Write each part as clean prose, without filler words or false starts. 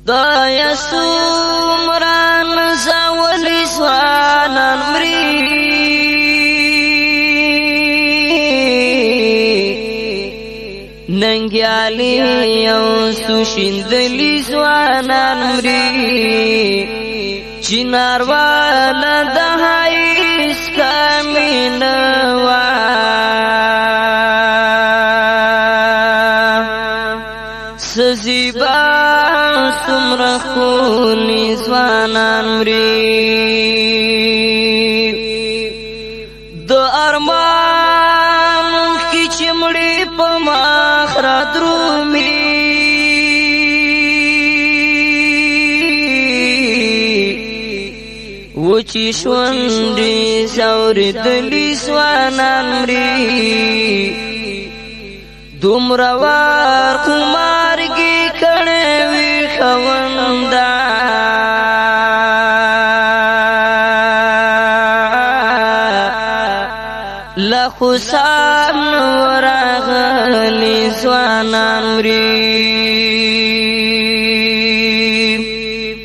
دا یسومران زاولی سوانان مری ننگیالی یو سوشندلی سوانان مری چناروالا دهایس کامینوا سزیبا سمر خولی زوانان مری دو ارمان کی چمڑی پا ماخرا درومی وچی شوندی سوری دلی زوانان مری دومروار خمارگی کڑوی خوندا لخسان وراغلی زوانان مری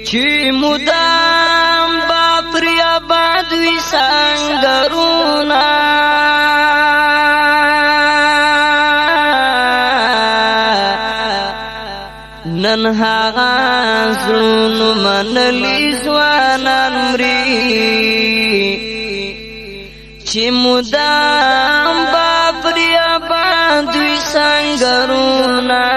چی مدام باپری آبادوی سنگرونا ننها زلون منلی زوانان مری چی مدام باپری آبادوی سنگرونا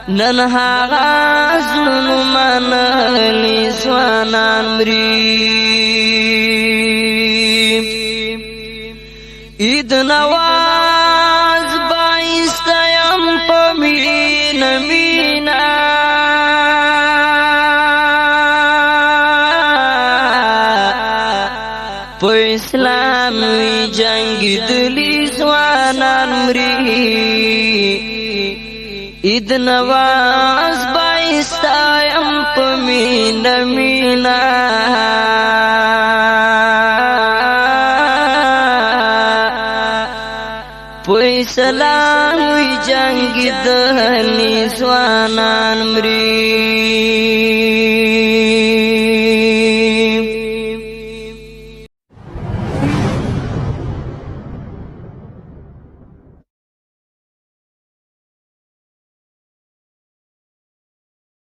ننها زلون منلی زوانان مری اید نواز بایستیم پا مین مینا پا اسلامی جنگی دلی زوانان مری اید نواز بایستیم پا مین مینا پوی سلام وی جنگی دلی زوانان مری